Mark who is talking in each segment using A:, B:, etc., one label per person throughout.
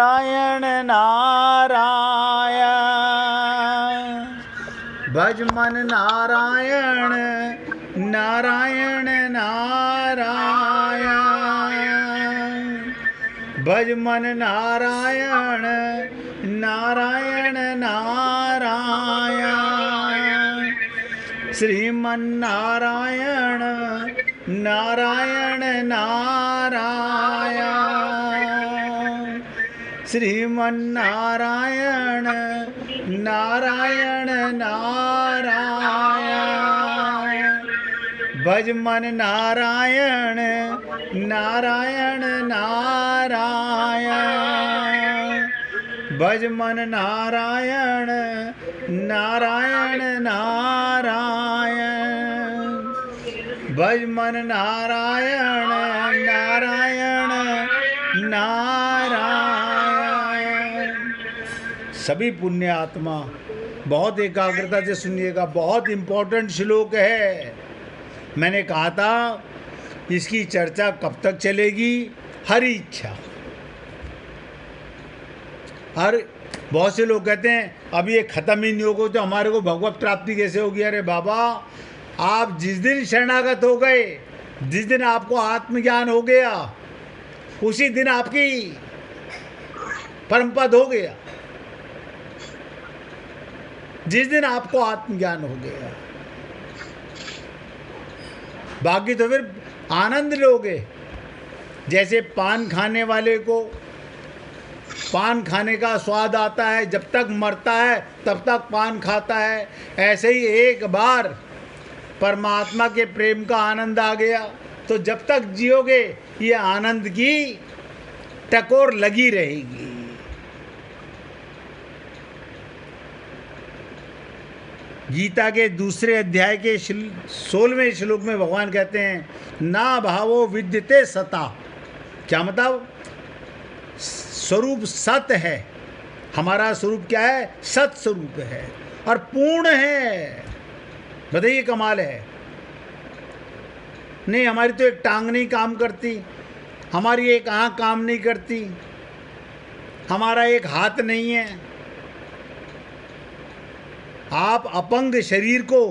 A: नारायण नारायण भज मन नारायण नारायण नारायण भज मन नारायण नारायण नारायण श्रीमन नारायण नारायण नारायण श्रीमन नारायण नारायण नारायण भज मन नारायण नारायण नारायण भज मन नारायण नारायण नारायण भज मन नारायण नारायण नारायण। सभी पुण्य आत्मा बहुत एकाग्रता से सुनिएगा, बहुत इम्पोर्टेंट श्लोक है। मैंने कहा था इसकी चर्चा कब तक चलेगी, हरी इच्छा। हर बहुत से लोग कहते हैं अभी ये खत्म ही नहीं होगा तो हमारे को भगवत प्राप्ति कैसे होगी। अरे बाबा, आप जिस दिन शरणागत हो गए, जिस दिन आपको आत्मज्ञान हो गया, उसी दिन आपकी परमपद हो गया। जिस दिन आपको आत्मज्ञान हो गया, बाकी तो फिर आनंद लोगे। जैसे पान खाने वाले को पान खाने का स्वाद आता है, जब तक मरता है तब तक पान खाता है, ऐसे ही एक बार परमात्मा के प्रेम का आनंद आ गया तो जब तक जियोगे ये आनंद की टकोर लगी रहेगी। गीता के दूसरे अध्याय के 16वें श्लोक में भगवान कहते हैं ना भावो विद्यते सता। क्या मतलब? स्वरूप सत है, हमारा स्वरूप क्या है? सत स्वरूप है और पूर्ण है। बताइए, कमाल है। नहीं, हमारी तो एक टांग नहीं काम करती, हमारी एक आंख काम नहीं करती, हमारा एक हाथ नहीं है। आप अपंग शरीर को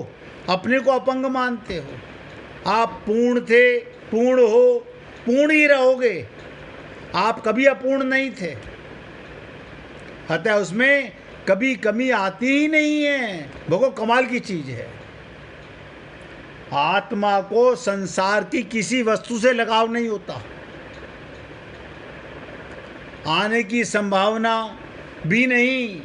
A: अपने को अपंग मानते हो। आप पूर्ण थे, पूर्ण हो, पूर्ण ही रहोगे। आप कभी अपूर्ण नहीं थे, अतः उसमें कभी कमी आती ही नहीं है। भगो कमाल की चीज है। आत्मा को संसार की किसी वस्तु से लगाव नहीं होता, आने की संभावना भी नहीं।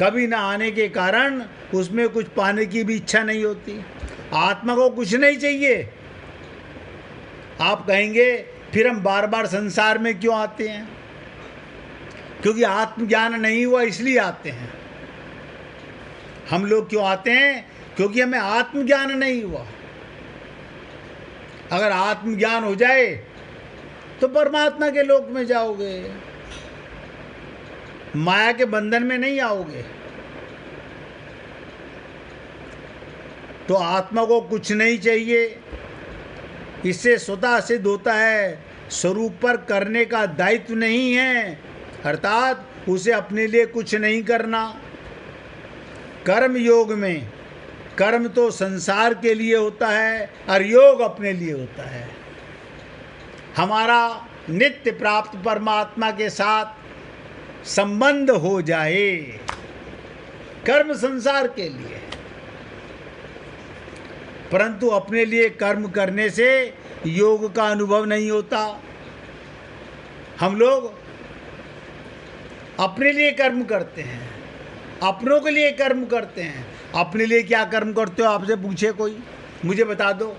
A: कभी ना आने के कारण उसमें कुछ पाने की भी इच्छा नहीं होती। आत्मा को कुछ नहीं चाहिए। आप कहेंगे फिर हम बार बार संसार में क्यों आते हैं? क्योंकि आत्मज्ञान नहीं हुआ इसलिए आते हैं। हम लोग क्यों आते हैं? क्योंकि हमें आत्मज्ञान नहीं हुआ। अगर आत्मज्ञान हो जाए तो परमात्मा के लोक में जाओगे, माया के बंधन में नहीं आओगे। तो आत्मा को कुछ नहीं चाहिए, इससे स्वतः सिद्ध होता है स्वरूप पर करने का दायित्व नहीं है, अर्थात उसे अपने लिए कुछ नहीं करना। कर्म योग में कर्म तो संसार के लिए होता है और योग अपने लिए होता है। हमारा नित्य प्राप्त परमात्मा के साथ संबंध हो जाए। कर्म संसार के लिए, परंतु अपने लिए कर्म करने से योग का अनुभव नहीं होता। हम लोग अपने लिए कर्म करते हैं, अपनों के लिए कर्म करते हैं। अपने लिए क्या कर्म करते हो? आपसे पूछे कोई, मुझे बता दो।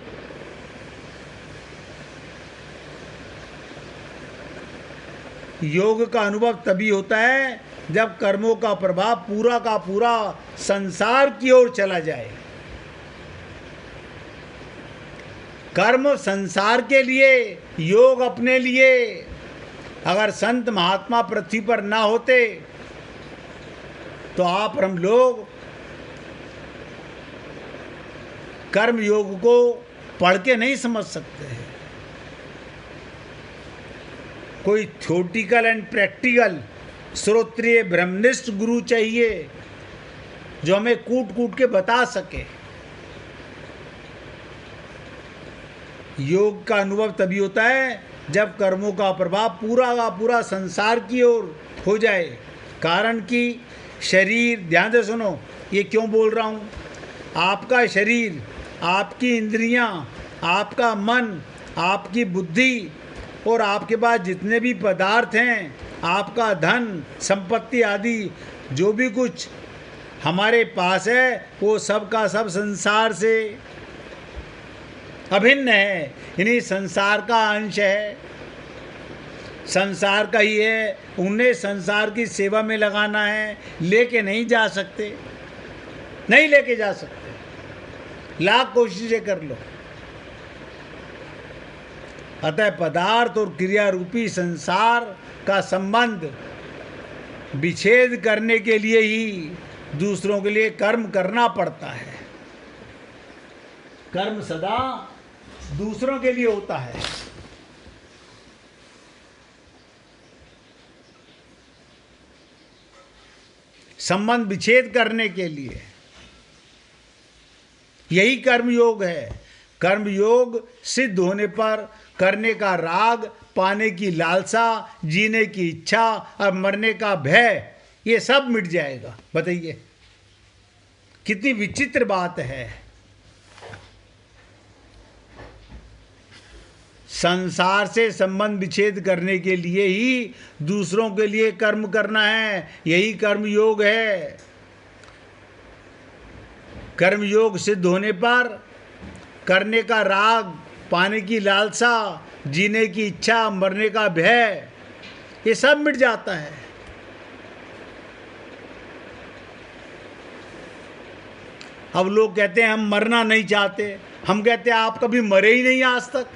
A: योग का अनुभव तभी होता है जब कर्मों का प्रभाव पूरा का पूरा संसार की ओर चला जाए। कर्म संसार के लिए, योग अपने लिए। अगर संत महात्मा पृथ्वी पर ना होते तो आप और हम लोग कर्म योग को पढ़ के नहीं समझ सकते हैं। कोई थ्योरेटिकल एंड प्रैक्टिकल श्रोत्रिय ब्रह्मनिष्ठ गुरु चाहिए जो हमें कूट कूट के बता सके। योग का अनुभव तभी होता है जब कर्मों का प्रभाव पूरा का पूरा संसार की ओर हो जाए। कारण कि शरीर, ध्यान से सुनो, ये क्यों बोल रहा हूँ, आपका शरीर, आपकी इंद्रियां, आपका मन, आपकी बुद्धि और आपके पास जितने भी पदार्थ हैं, आपका धन संपत्ति आदि जो भी कुछ हमारे पास है, वो सब का सब संसार से अभिन्न है, यानी संसार का अंश है, संसार का ही है। उन्हें संसार की सेवा में लगाना है, लेके नहीं जा सकते, नहीं लेके जा सकते, लाख कोशिशें कर लो। अतः पदार्थ और क्रिया रूपी संसार का संबंध विच्छेद करने के लिए ही दूसरों के लिए कर्म करना पड़ता है। कर्म सदा दूसरों के लिए होता है। संबंध विच्छेद करने के लिए, यही कर्म योग है। कर्म योग सिद्ध होने पर करने का राग, पाने की लालसा, जीने की इच्छा और मरने का भय, ये सब मिट जाएगा। बताइए कितनी विचित्र बात है। संसार से संबंध विच्छेद करने के लिए ही दूसरों के लिए कर्म करना है, यही कर्म योग है। कर्म योग सिद्ध होने पर करने का राग, पाने की लालसा, जीने की इच्छा, मरने का भय, ये सब मिट जाता है। अब लोग कहते हैं हम मरना नहीं चाहते, हम कहते हैं आप कभी मरे ही नहीं आज तक,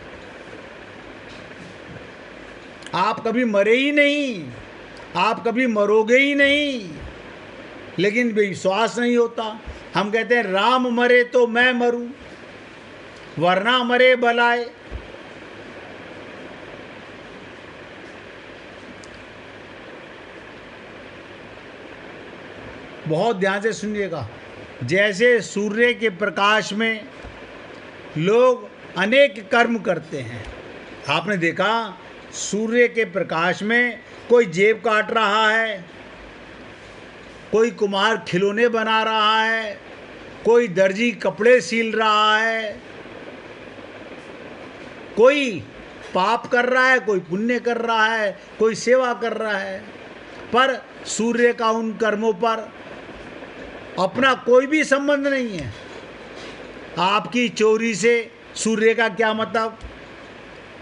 A: आप कभी मरे ही नहीं, आप कभी मरोगे ही नहीं, लेकिन विश्वास नहीं होता। हम कहते हैं राम मरे तो मैं मरूं, वरना मरे बलाए। बहुत ध्यान से सुनिएगा। जैसे सूर्य के प्रकाश में लोग अनेक कर्म करते हैं, आपने देखा सूर्य के प्रकाश में कोई जेब काट रहा है, कोई कुम्हार खिलौने बना रहा है, कोई दर्जी कपड़े सील रहा है, कोई पाप कर रहा है, कोई पुण्य कर रहा है, कोई सेवा कर रहा है। पर सूर्य का उन कर्मों पर अपना कोई भी संबंध नहीं है। आपकी चोरी से सूर्य का क्या मतलब,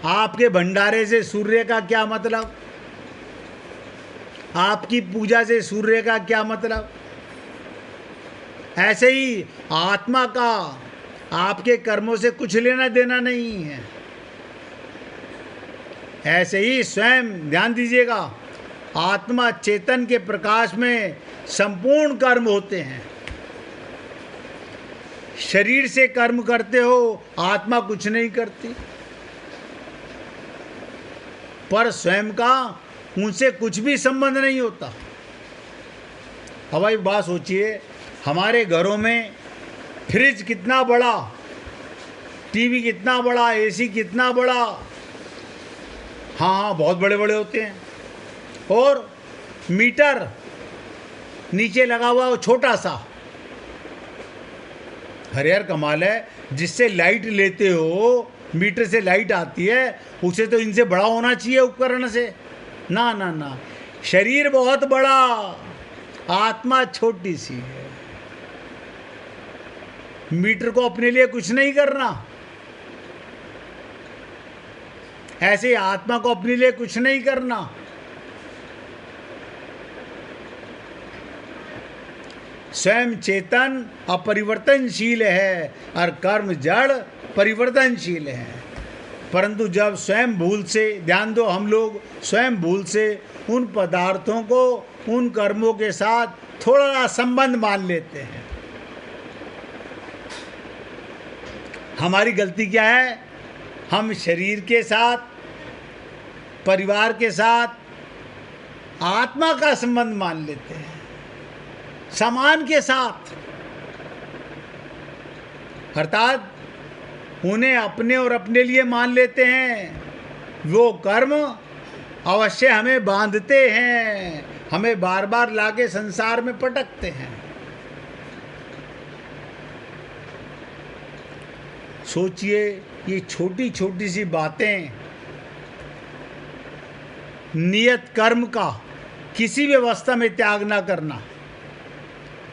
A: आपके भंडारे से सूर्य का क्या मतलब, आपकी पूजा से सूर्य का क्या मतलब। ऐसे ही आत्मा का आपके कर्मों से कुछ लेना देना नहीं है। ऐसे ही स्वयं ध्यान दीजिएगा, आत्मा चेतन के प्रकाश में संपूर्ण कर्म होते हैं। शरीर से कर्म करते हो, आत्मा कुछ नहीं करती, पर स्वयं का उनसे कुछ भी संबंध नहीं होता। अब भाई बात सोचिए, हमारे घरों में फ्रिज कितना बड़ा, टीवी कितना बड़ा, एसी कितना बड़ा, हाँ बहुत बड़े बड़े होते हैं, और मीटर नीचे लगा हुआ वो छोटा सा। अरे यार कमाल है, जिससे लाइट लेते हो, मीटर से लाइट आती है, उसे तो इनसे बड़ा होना चाहिए उपकरण से। ना ना ना, शरीर बहुत बड़ा, आत्मा छोटी सी है। मीटर को अपने लिए कुछ नहीं करना, ऐसे आत्मा को अपने लिए कुछ नहीं करना। स्वयं चेतन अपरिवर्तनशील है और कर्म जड़ परिवर्तनशील है। परंतु जब स्वयं भूल से, ध्यान दो, हम लोग स्वयं भूल से उन पदार्थों को उन कर्मों के साथ थोड़ा संबंध मान लेते हैं। हमारी गलती क्या है, हम शरीर के साथ परिवार के साथ आत्मा का संबंध मान लेते हैं, समान के साथ, अर्थात उन्हें अपने और अपने लिए मान लेते हैं। वो कर्म अवश्य हमें बांधते हैं, हमें बार बार लाके संसार में पटकते हैं। सोचिए, ये छोटी छोटी सी बातें, नियत कर्म का किसी भी अवस्था में त्याग ना करना।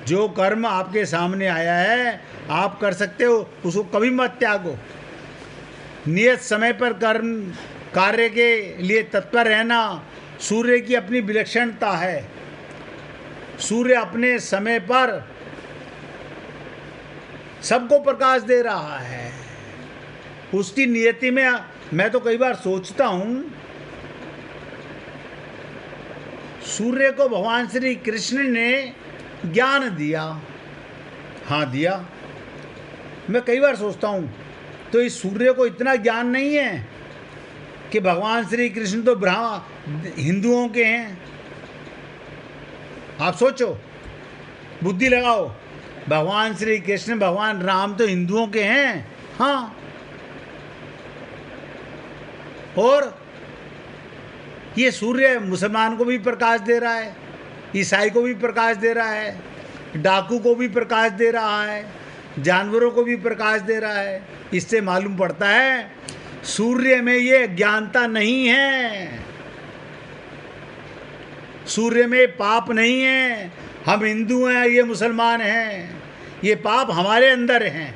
A: जो कर्म आपके सामने आया है आप कर सकते हो, उसको कभी मत त्यागो। नियत समय पर कर्म कार्य के लिए तत्पर रहना सूर्य की अपनी विलक्षणता है। सूर्य अपने समय पर सबको प्रकाश दे रहा है। उसकी नियति में मैं तो कई बार सोचता हूँ, सूर्य को भगवान श्री कृष्ण ने ज्ञान दिया, हाँ दिया। मैं कई बार सोचता हूँ, तो इस सूर्य को इतना ज्ञान नहीं है कि भगवान श्री कृष्ण तो हिंदुओं के हैं। आप सोचो, बुद्धि लगाओ, भगवान श्री कृष्ण भगवान राम तो हिंदुओं के हैं, हाँ, और ये सूर्य मुसलमान को भी प्रकाश दे रहा है, ईसाई को भी प्रकाश दे रहा है, डाकू को भी प्रकाश दे रहा है, जानवरों को भी प्रकाश दे रहा है। इससे मालूम पड़ता है सूर्य में ये अज्ञानता नहीं है, सूर्य में पाप नहीं है। हम हिंदू हैं, ये मुसलमान हैं, ये पाप हमारे अंदर हैं,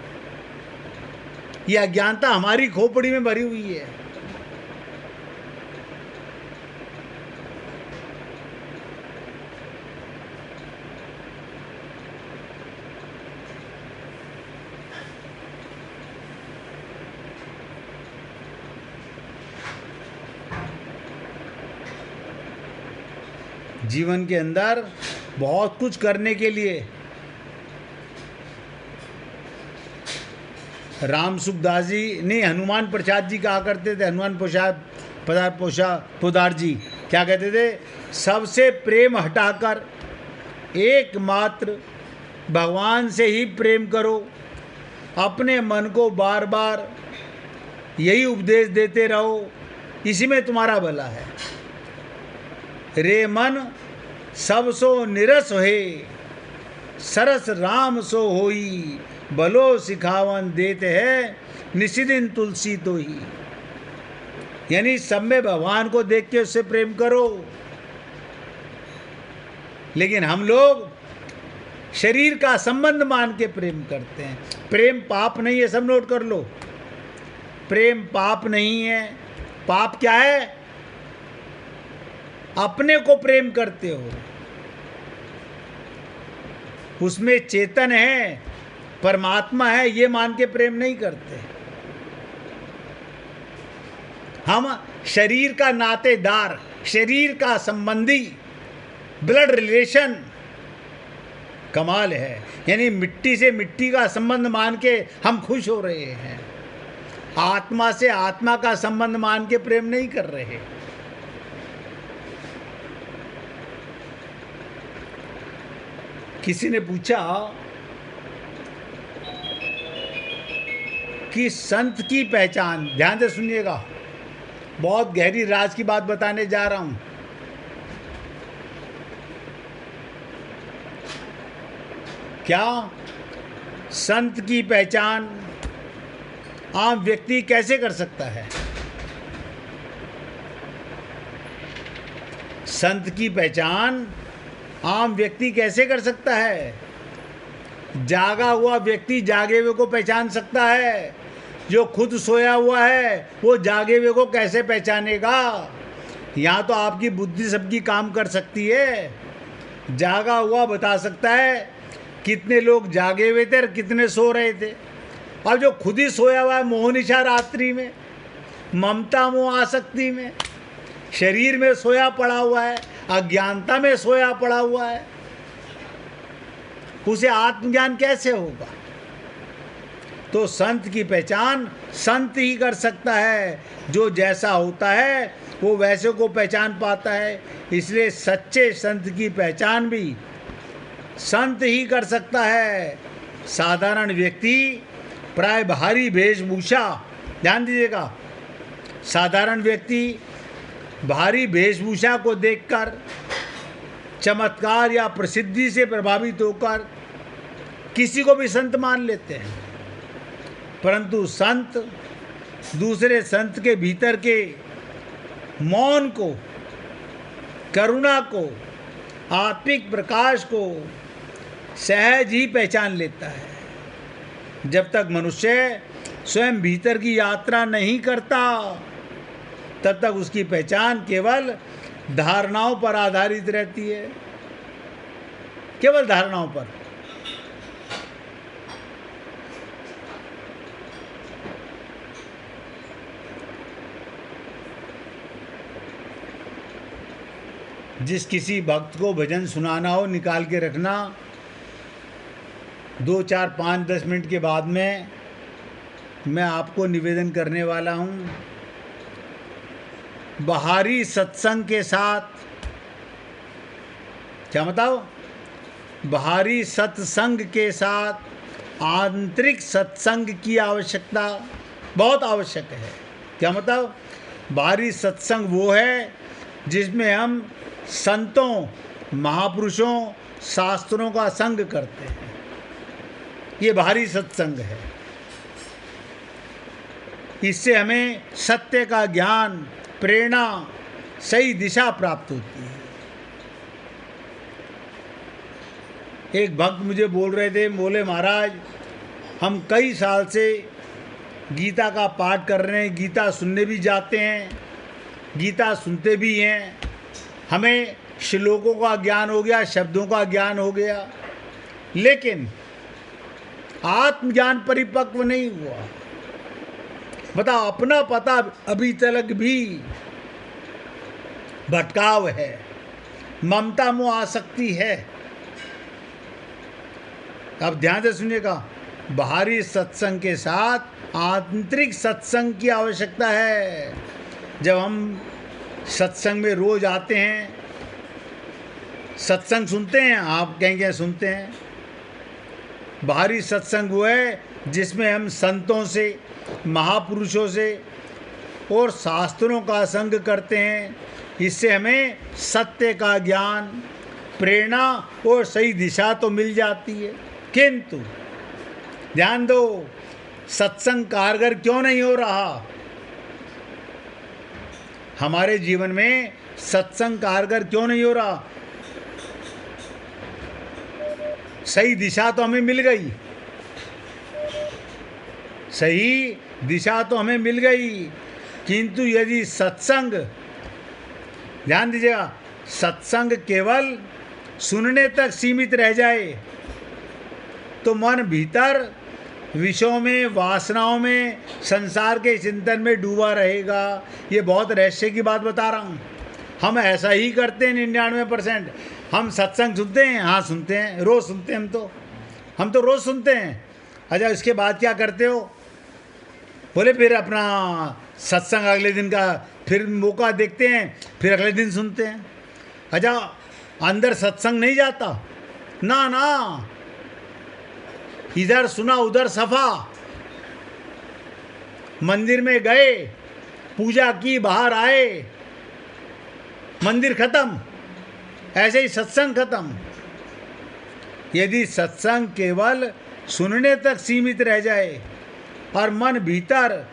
A: ये अज्ञानता हमारी खोपड़ी में भरी हुई है। जीवन के अंदर बहुत कुछ करने के लिए राम सुखदास जी नहीं, हनुमान प्रसाद जी कहा करते थे, हनुमान पोदार जी क्या कहते थे, सबसे प्रेम हटाकर एकमात्र भगवान से ही प्रेम करो। अपने मन को बार बार यही उपदेश देते रहो, इसी में तुम्हारा भला है। रे मन सब सो निरस होए, सरस राम सो होई, भलो सिखावन देते है निशिदिन तुलसी तो ही। यानी सब में भगवान को देख के उससे प्रेम करो। लेकिन हम लोग शरीर का संबंध मान के प्रेम करते हैं। प्रेम पाप नहीं है, सब नोट कर लो, प्रेम पाप नहीं है। पाप क्या है? अपने को प्रेम करते हो, उसमें चेतन है, परमात्मा है, ये मान के प्रेम नहीं करते। हम शरीर का नातेदार, शरीर का संबंधी, ब्लड रिलेशन कमाल है। यानी मिट्टी से मिट्टी का संबंध मान के हम खुश हो रहे हैं, आत्मा से आत्मा का संबंध मान के प्रेम नहीं कर रहे। किसी ने पूछा कि संत की पहचान, ध्यान से सुनिएगा, बहुत गहरी राज की बात बताने जा रहा हूं। क्या संत की पहचान आम व्यक्ति कैसे कर सकता है? संत की पहचान आम व्यक्ति कैसे कर सकता है? जागा हुआ व्यक्ति जागे हुए को पहचान सकता है, जो खुद सोया हुआ है वो जागे हुए को कैसे पहचानेगा? यहाँ तो आपकी बुद्धि सबकी काम कर सकती है। जागा हुआ बता सकता है कितने लोग जागे हुए थे और कितने सो रहे थे। और जो खुद ही सोया हुआ है मोहनिशा रात्रि में, ममता मोह आसक्ति में, शरीर में सोया पड़ा हुआ है, अज्ञानता में सोया पड़ा हुआ है, उसे आत्मज्ञान कैसे होगा? तो संत की पहचान संत ही कर सकता है। जो जैसा होता है वो वैसे को पहचान पाता है। इसलिए सच्चे संत की पहचान भी संत ही कर सकता है। साधारण व्यक्ति प्राय भारी वेशभूषा, ध्यान दीजिएगा, साधारण व्यक्ति भारी वेशभूषा को देखकर चमत्कार या प्रसिद्धि से प्रभावित होकर किसी को भी संत मान लेते हैं, परंतु संत दूसरे संत के भीतर के मौन को, करुणा को, आत्मिक प्रकाश को सहज ही पहचान लेता है। जब तक मनुष्य स्वयं भीतर की यात्रा नहीं करता तब तक उसकी पहचान केवल धारणाओं पर आधारित रहती है, केवल धारणाओं पर। जिस किसी भक्त को भजन सुनाना हो निकाल के रखना, 2, 4, 5, 10 मिनट के बाद में मैं आपको निवेदन करने वाला हूँ। बाहरी सत्संग के साथ, क्या बताओ, बाहरी सत्संग के साथ आंतरिक सत्संग की आवश्यकता बहुत आवश्यक है। क्या मतलब? बाहरी सत्संग वो है जिसमें हम संतों, महापुरुषों, शास्त्रों का संग करते हैं, ये बाहरी सत्संग है। इससे हमें सत्य का ज्ञान, प्रेरणा, सही दिशा प्राप्त होती है। एक भक्त मुझे बोल रहे थे, बोले महाराज हम कई साल से गीता का पाठ कर रहे हैं, गीता सुनने भी जाते हैं, गीता सुनते भी हैं, हमें श्लोकों का ज्ञान हो गया, शब्दों का ज्ञान हो गया, लेकिन आत्मज्ञान परिपक्व नहीं हुआ। बताओ, अपना पता अभी तक भी भटकाव है, ममता मोह आसक्ति है। अब ध्यान से सुनिएगा, बाहरी सत्संग के साथ आंतरिक सत्संग की आवश्यकता है। जब हम सत्संग में रोज आते हैं, सत्संग सुनते हैं, आप कहेंगे सुनते हैं, बाहरी सत्संग वो है जिसमें हम संतों से, महापुरुषों से और शास्त्रों का संग करते हैं। इससे हमें सत्य का ज्ञान, प्रेरणा और सही दिशा तो मिल जाती है, किंतु ध्यान दो, सत्संग कारगर क्यों नहीं हो रहा? हमारे जीवन में सत्संग कारगर क्यों नहीं हो रहा? सही दिशा तो हमें मिल गई, सही दिशा तो हमें मिल गई, किंतु यदि सत्संग, ध्यान दीजिएगा, सत्संग केवल सुनने तक सीमित रह जाए तो मन भीतर विषयों में, वासनाओं में, संसार के चिंतन में डूबा रहेगा। ये बहुत रहस्य की बात बता रहा हूँ। हम ऐसा ही करते हैं 99%। हम सत्संग सुनते हैं, हाँ सुनते हैं, रोज़ सुनते हैं, हम तो रोज़ सुनते हैं। अच्छा, इसके बाद क्या करते हो? बोले फिर अपना सत्संग अगले दिन का फिर मौका देखते हैं, फिर अगले दिन सुनते हैं। अच्छा, अंदर सत्संग नहीं जाता? ना ना, इधर सुना उधर सफा। मंदिर में गए, पूजा की, बाहर आए, मंदिर खत्म, ऐसे ही सत्संग खत्म। यदि सत्संग केवल सुनने तक सीमित रह जाए और मन भीतर,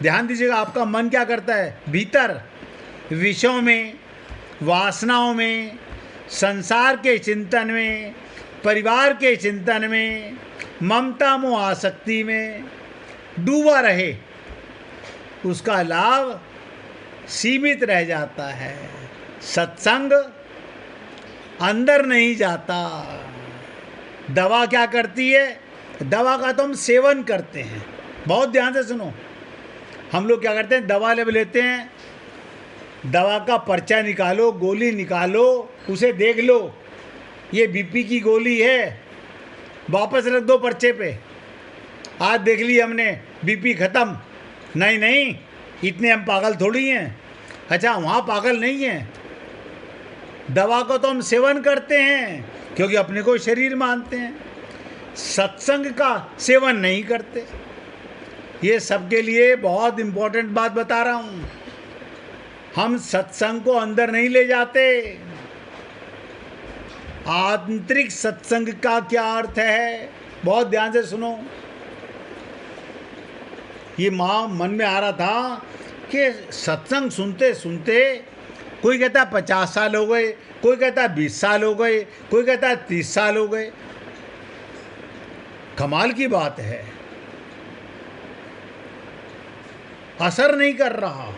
A: ध्यान दीजिएगा, आपका मन क्या करता है? भीतर विषयों में, वासनाओं में, संसार के चिंतन में, परिवार के चिंतन में, ममता मोह आसक्ति में डूबा रहे, उसका लाभ सीमित रह जाता है। सत्संग अंदर नहीं जाता। दवा क्या करती है? दवा का तो हम सेवन करते हैं। बहुत ध्यान से सुनो, हम लोग क्या करते हैं? दवा लेते हैं, दवा का पर्चा निकालो, गोली निकालो, उसे देख लो, ये बीपी की गोली है, वापस रख दो पर्चे पे। आज देख ली हमने बीपी खत्म, नहीं नहीं, इतने हम पागल थोड़ी हैं। अच्छा, वहाँ पागल नहीं हैं। दवा को तो हम सेवन करते हैं क्योंकि अपने को शरीर मानते हैं, सत्संग का सेवन नहीं करते। ये सबके लिए बहुत इम्पोर्टेंट बात बता रहा हूँ। हम सत्संग को अंदर नहीं ले जाते। आंतरिक सत्संग का क्या अर्थ है, बहुत ध्यान से सुनो। ये मन में आ रहा था कि सत्संग सुनते सुनते कोई कहता 50 साल हो गए, कोई कहता 20 साल हो गए, कोई कहता 30 साल हो गए। कमाल की बात है, असर नहीं कर रहा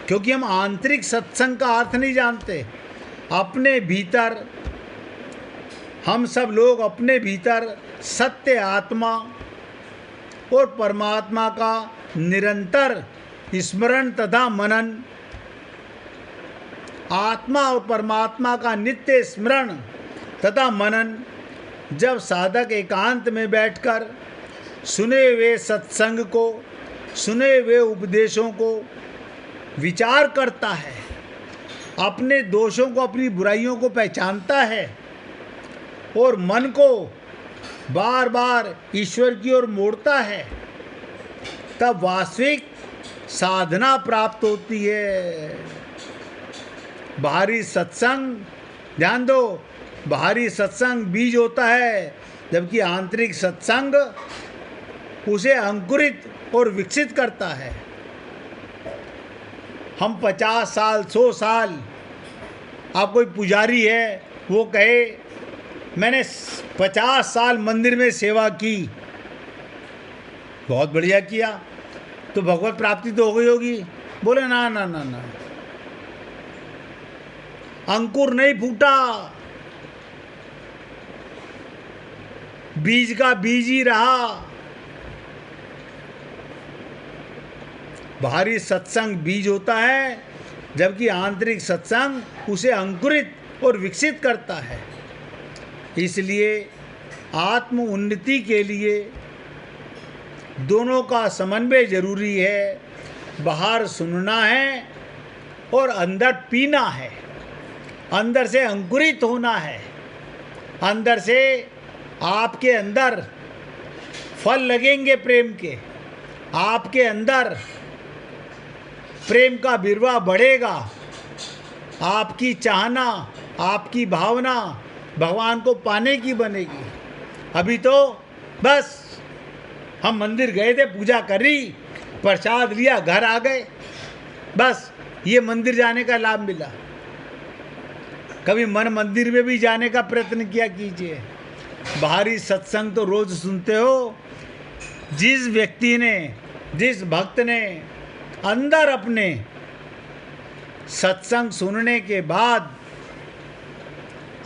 A: क्योंकि हम आंतरिक सत्संग का अर्थ नहीं जानते। अपने भीतर हम सब लोग अपने भीतर सत्य आत्मा और परमात्मा का निरंतर स्मरण तथा मनन, आत्मा और परमात्मा का नित्य स्मरण तथा मनन जब साधक एकांत में बैठकर सुने हुए सत्संग को, सुने हुए उपदेशों को विचार करता है, अपने दोषों को, अपनी बुराइयों को पहचानता है और मन को बार बार ईश्वर की ओर मोड़ता है, तब वास्तविक साधना प्राप्त होती है। बाहरी सत्संग, ध्यान दो, बाहरी सत्संग बीज होता है, जबकि आंतरिक सत्संग उसे अंकुरित और विकसित करता है। हम 50 साल 100 साल, आप कोई पुजारी है वो कहे मैंने 50 साल मंदिर में सेवा की, बहुत बढ़िया किया, तो भगवत प्राप्ति तो हो गई होगी। बोले ना ना ना ना, अंकुर नहीं फूटा, बीज का बीज ही रहा। बाहरी सत्संग बीज होता है, जबकि आंतरिक सत्संग उसे अंकुरित और विकसित करता है। इसलिए आत्म उन्नति के लिए दोनों का समन्वय जरूरी है। बाहर सुनना है और अंदर पीना है, अंदर से अंकुरित होना है, अंदर से आपके अंदर फल लगेंगे प्रेम के, आपके अंदर प्रेम का बिरवा बढ़ेगा, आपकी चाहना, आपकी भावना भगवान को पाने की बनेगी। अभी तो बस हम मंदिर गए थे, पूजा करी, प्रसाद लिया, घर आ गए, बस ये मंदिर जाने का लाभ मिला। कभी मन मंदिर में भी जाने का प्रयत्न किया कीजिए। बाहरी सत्संग तो रोज सुनते हो। जिस व्यक्ति ने, जिस भक्त ने अंदर अपने सत्संग सुनने के बाद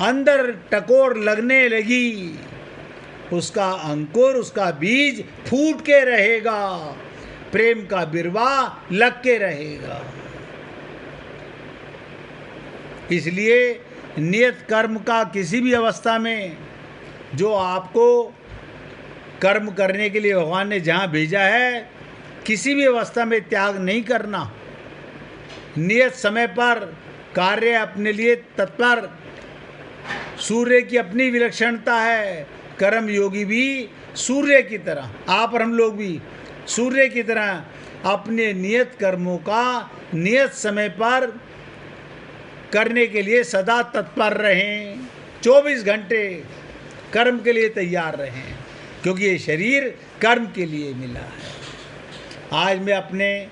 A: अंदर टकोर लगने लगी, उसका अंकुर, उसका बीज फूट के रहेगा, प्रेम का बिरवा लग के रहेगा। इसलिए नियत कर्म का किसी भी अवस्था में, जो आपको कर्म करने के लिए भगवान ने जहाँ भेजा है, किसी भी अवस्था में त्याग नहीं करना। नियत समय पर कार्य अपने लिए तत्पर। सूर्य की अपनी विलक्षणता है, कर्म योगी भी सूर्य की तरह, आप और हम लोग भी सूर्य की तरह अपने नियत कर्मों का नियत समय पर करने के लिए सदा तत्पर रहें। 24 घंटे कर्म के लिए तैयार रहें, क्योंकि ये शरीर कर्म के लिए मिला है। आज मैं अपने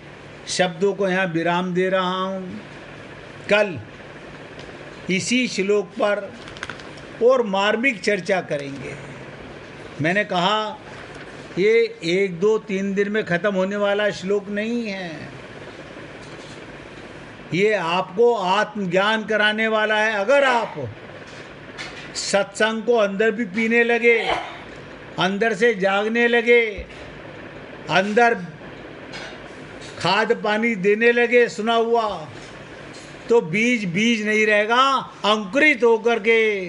A: शब्दों को यहाँ विराम दे रहा हूँ। कल इसी श्लोक पर और मार्मिक चर्चा करेंगे। मैंने कहा ये 1, 2, 3 दिन में ख़त्म होने वाला श्लोक नहीं है। ये आपको आत्मज्ञान कराने वाला है। अगर आप सत्संग को अंदर भी पीने लगे, अंदर से जागने लगे, अंदर खाद पानी देने लगे सुना हुआ, तो बीज बीज नहीं रहेगा, अंकुरित होकर के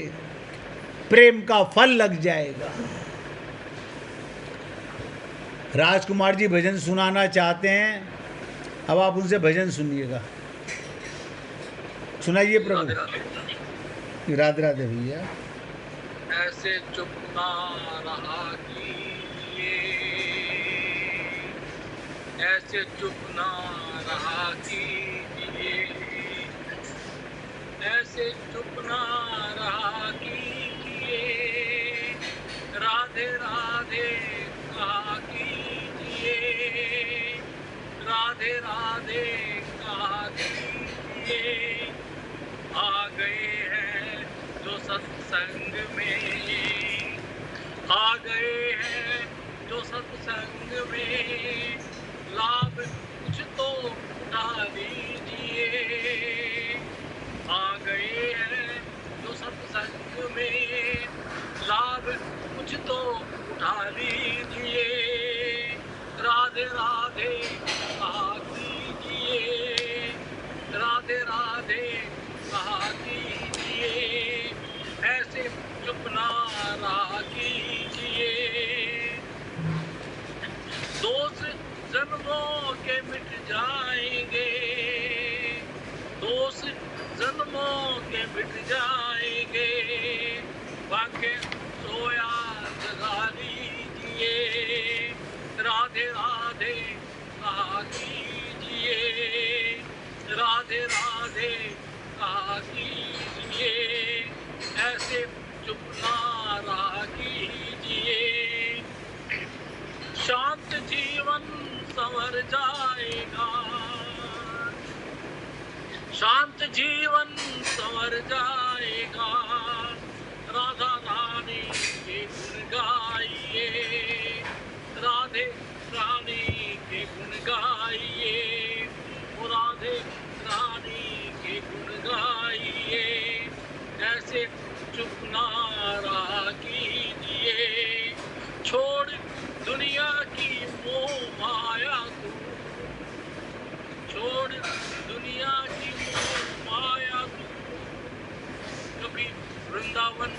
A: प्रेम का फल लग जाएगा। राजकुमार जी भजन सुनाना चाहते हैं, अब आप उनसे भजन सुनिएगा। सुनाइए प्रभु। राधे राधे भैया।
B: ऐसे चुप ना रहा कीजिए, ऐसे चुप ना रहा कीजिए, ऐसे चुप ना रहा कीजिए, राधे राधे कहा कीजिए, राधे राधे कहा कीजिए। आ गए हैं जो सत्संग में, आ गए हैं जो सत्संग में, लाभ कुछ तो उठा लीजिए। आ गए हैं जो सत्संग में, लाभ कुछ तो उठा लीजिए। राधे राधे कहा कीजिए, राधे राधे कहा कीजिए, ऐसे चुप ना रहा कीजिए। दोष जन्मों के मिट जाएंगे, दोष जन्मों के मिट जाएंगे, बाके सोया जगा लीजिए। राधे राधे कहा कीजिए, राधे राधे कहा कीजिए, ऐसे चुप ना रहा कीजिए। शांत जीवन संवर जाएगा, शांत जीवन संवर जाएगा। राधा रानी के गुण गाइए, राधे रानी के गुण गाइए, राधे रानी के गुण गाइए, ऐसे चुप ना रहा कीजिए। छोड़ दुनिया की मोह माया को, छोड़ दुनिया की मोह माया को, कभी वृंदावन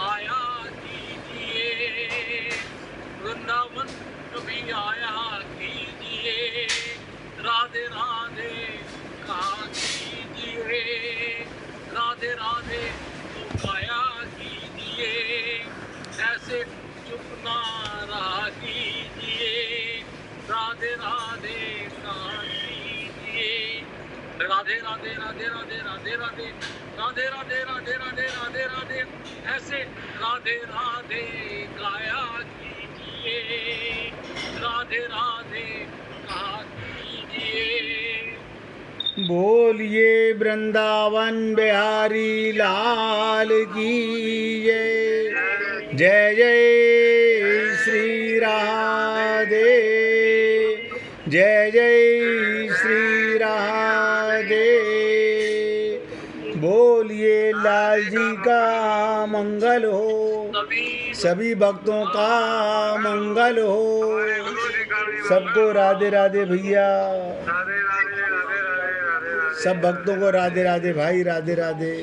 B: आया कीजिए, वृंदावन कभी आया कीजिए। राधे राधे कहा कीजिए, राधे राधे तो गाया कीजिए, ऐसे चुप ना रहा कीजिए। राधे राधे कहा कीजिए, राधे राधे राधे राधे राधे राधे राधे राधे राधे राधे राधे राधे, ऐसे राधे राधे गाया कीजिए। राधे राधे कहा कीजिए।
A: बोलिए वृंदावन बिहारी लाल की जय। जय जय श्री राधे, जय जय श्री राधे। बोलिए लाल जी का मंगल हो, सभी भक्तों का मंगल हो। सबको राधे राधे भैया, सब भक्तों को राधे राधे भाई, राधे राधे,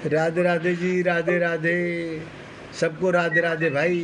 A: राधे राधे जी, राधे राधे, सबको राधे राधे भाई।